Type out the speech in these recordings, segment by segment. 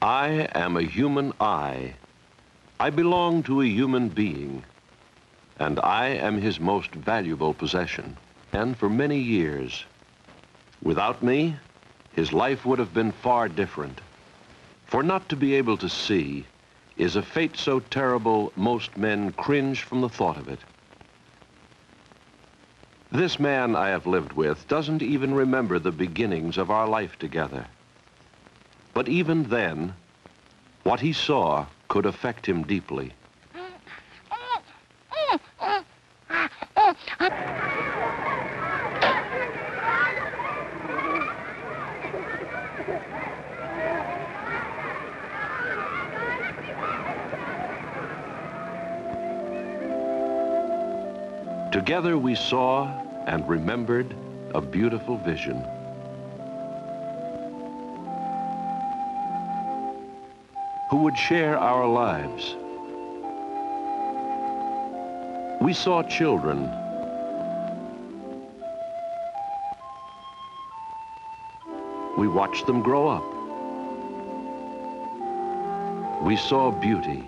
I am a human eye. I belong to a human being, and I am his most valuable possession, and for many years. Without me, his life would have been far different. For not to be able to see is a fate so terrible most men cringe from the thought of it. This man I have lived with doesn't even remember the beginnings of our life together. But even then, what he saw could affect him deeply. Together we saw and remembered a beautiful vision. Who would share our lives. We saw children. We watched them grow up. We saw beauty.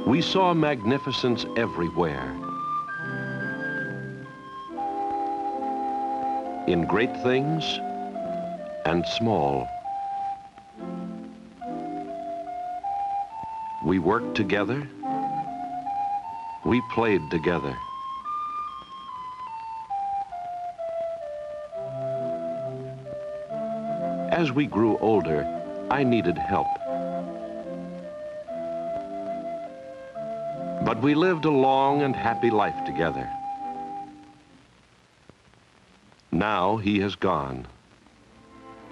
We saw magnificence everywhere. In great things and small. We worked together. We played together. As we grew older, I needed help. But we lived a long and happy life together. Now he has gone,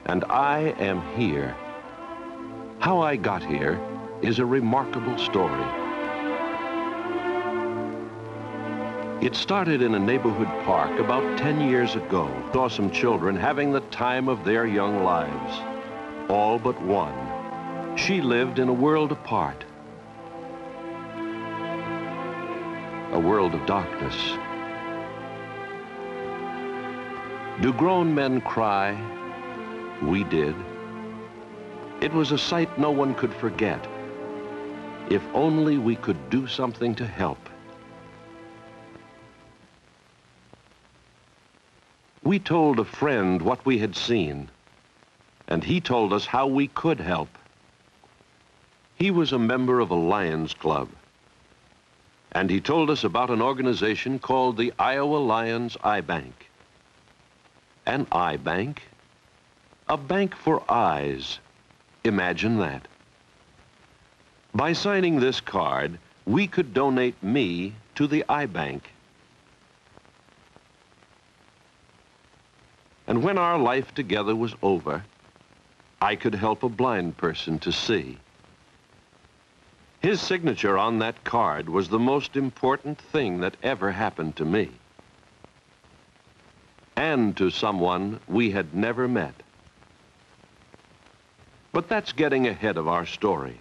and I am here. How I got here is a remarkable story. It started in a neighborhood park about 10 years ago. I saw some children having the time of their young lives. All but one. She lived in a world apart. A world of darkness. Do grown men cry? We did. It was a sight no one could forget. If only we could do something to help. We told a friend what we had seen, and he told us how we could help. He was a member of a Lions Club, and he told us about an organization called the Iowa Lions Eye Bank. An eye bank? A bank for eyes. Imagine that. By signing this card, we could donate me to the eye bank. And when our life together was over, I could help a blind person to see. His signature on that card was the most important thing that ever happened to me. And to someone we had never met. But that's getting ahead of our story.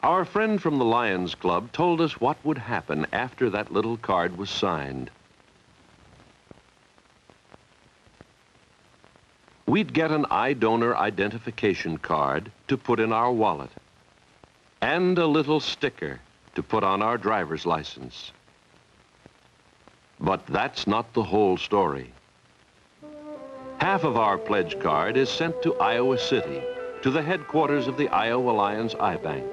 Our friend from the Lions Club told us what would happen after that little card was signed. We'd get an eye donor identification card to put in our wallet, and a little sticker to put on our driver's license. But that's not the whole story. Half of our pledge card is sent to Iowa City, to the headquarters of the Iowa Lions Eye Bank.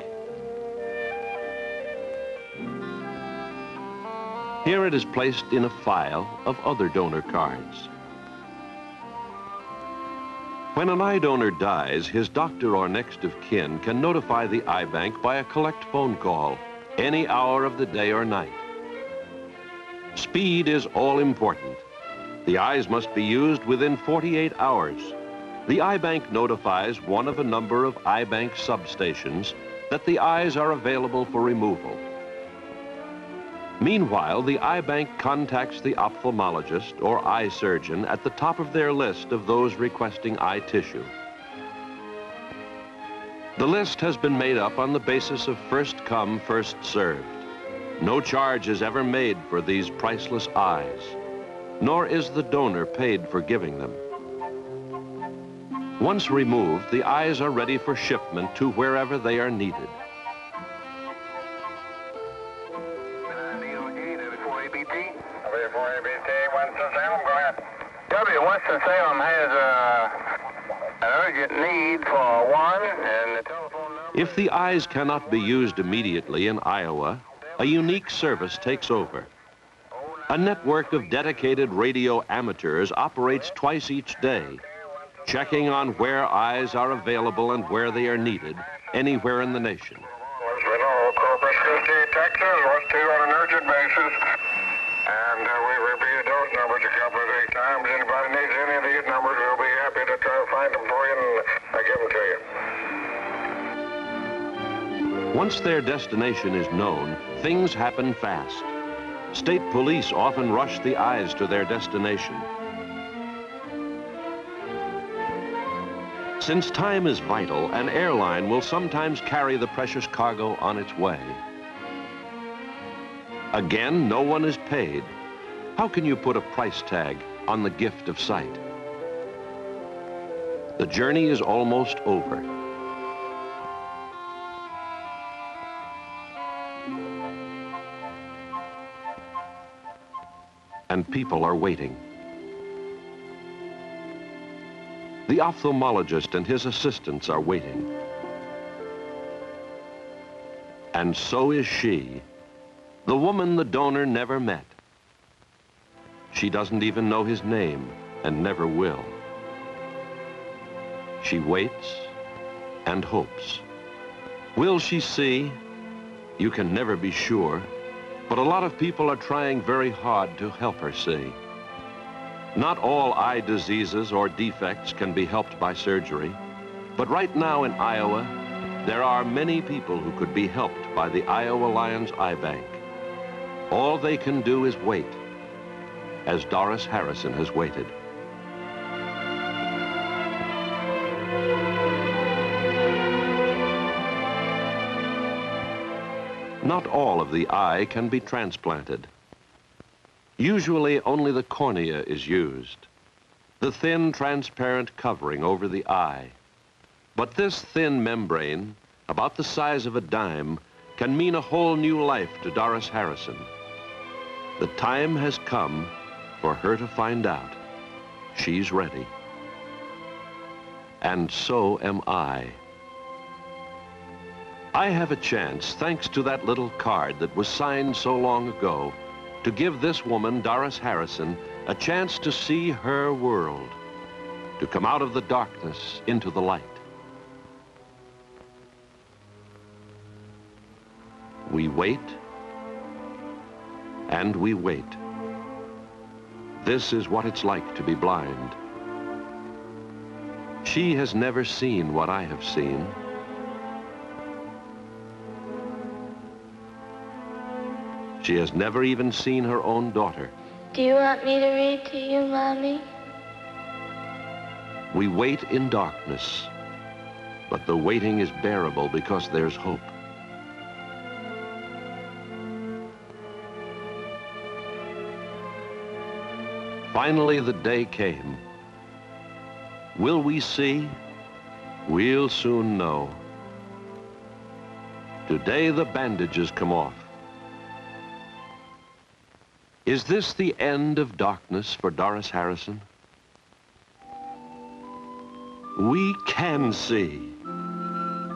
Here it is placed in a file of other donor cards. When an eye donor dies, his doctor or next of kin can notify the eye bank by a collect phone call, any hour of the day or night. Speed is all important. The eyes must be used within 48 hours. The eye bank notifies one of a number of eye bank substations that the eyes are available for removal. Meanwhile, the eye bank contacts the ophthalmologist or eye surgeon at the top of their list of those requesting eye tissue. The list has been made up on the basis of first come, first served. No charge is ever made for these priceless eyes, nor is the donor paid for giving them. Once removed, the eyes are ready for shipment to wherever they are needed. Winston-Salem has an urgent need for one, and the telephone number... If the eyes cannot be used immediately in Iowa, a unique service takes over. A network of dedicated radio amateurs operates twice each day, checking on where eyes are available and where they are needed, anywhere in the nation. Corpus Christi, Texas, was to on an urgent basis, and we repeated those numbers a couple of times. Anybody needs any of these numbers, we'll be happy to try to find them for you and give them to you. Once their destination is known, things happen fast. State police often rush the eyes to their destination. Since time is vital, an airline will sometimes carry the precious cargo on its way. Again, no one is paid. How can you put a price tag on the gift of sight? The journey is almost over. And people are waiting. The ophthalmologist and his assistants are waiting. And so is she, the woman the donor never met. She doesn't even know his name and never will. She waits and hopes. Will she see? You can never be sure, but a lot of people are trying very hard to help her see. Not all eye diseases or defects can be helped by surgery, but right now in Iowa, there are many people who could be helped by the Iowa Lions Eye Bank. All they can do is wait, as Doris Harrison has waited. Not all of the eye can be transplanted. Usually only the cornea is used, the thin, transparent covering over the eye. But this thin membrane, about the size of a dime, can mean a whole new life to Doris Harrison. The time has come for her to find out. She's ready. And so am I. I have a chance, thanks to that little card that was signed so long ago, to give this woman, Doris Harrison, a chance to see her world, to come out of the darkness into the light. We wait, and we wait. This is what it's like to be blind. She has never seen what I have seen. She has never even seen her own daughter. Do you want me to read to you, Mommy? We wait in darkness, but the waiting is bearable because there's hope. Finally, the day came. Will we see? We'll soon know. Today, the bandages come off. Is this the end of darkness for Doris Harrison? We can see.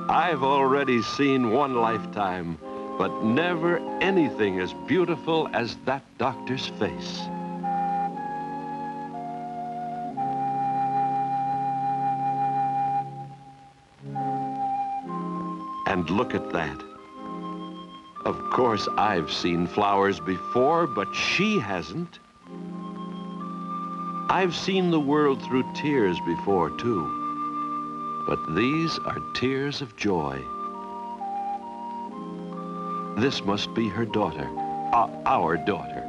I've already seen one lifetime, but never anything as beautiful as that doctor's face. And look at that. Of course, I've seen flowers before, but she hasn't. I've seen the world through tears before, too. But these are tears of joy. This must be her daughter, our daughter.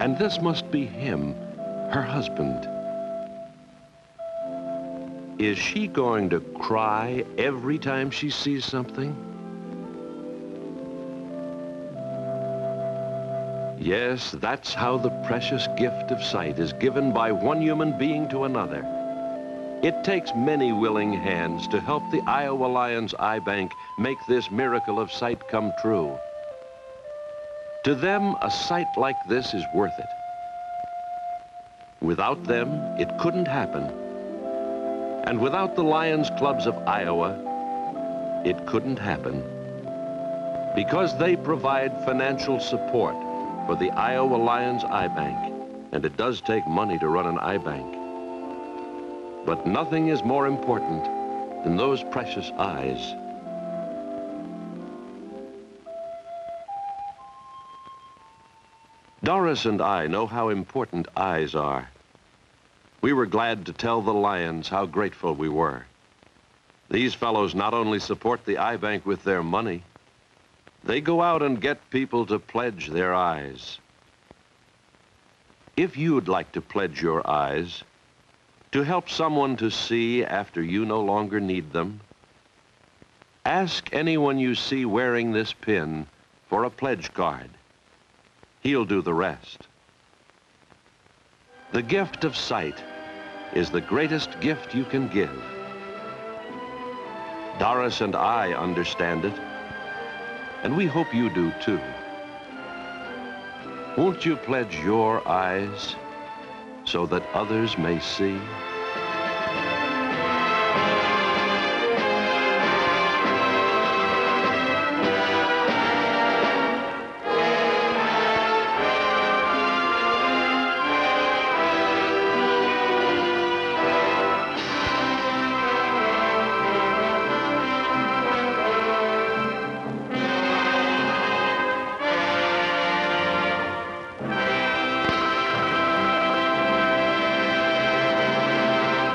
And this must be him, her husband. Is she going to cry every time she sees something? Yes, that's how the precious gift of sight is given by one human being to another. It takes many willing hands to help the Iowa Lions Eye Bank make this miracle of sight come true. To them, a sight like this is worth it. Without them, it couldn't happen. And without the Lions Clubs of Iowa, it couldn't happen. Because they provide financial support for the Iowa Lions Eye Bank, and it does take money to run an eye bank. But nothing is more important than those precious eyes. Doris and I know how important eyes are. We were glad to tell the Lions how grateful we were. These fellows not only support the eye bank with their money, they go out and get people to pledge their eyes. If you'd like to pledge your eyes to help someone to see after you no longer need them, ask anyone you see wearing this pin for a pledge card. He'll do the rest. The gift of sight is the greatest gift you can give. Doris and I understand it, and we hope you do too. Won't you pledge your eyes so that others may see?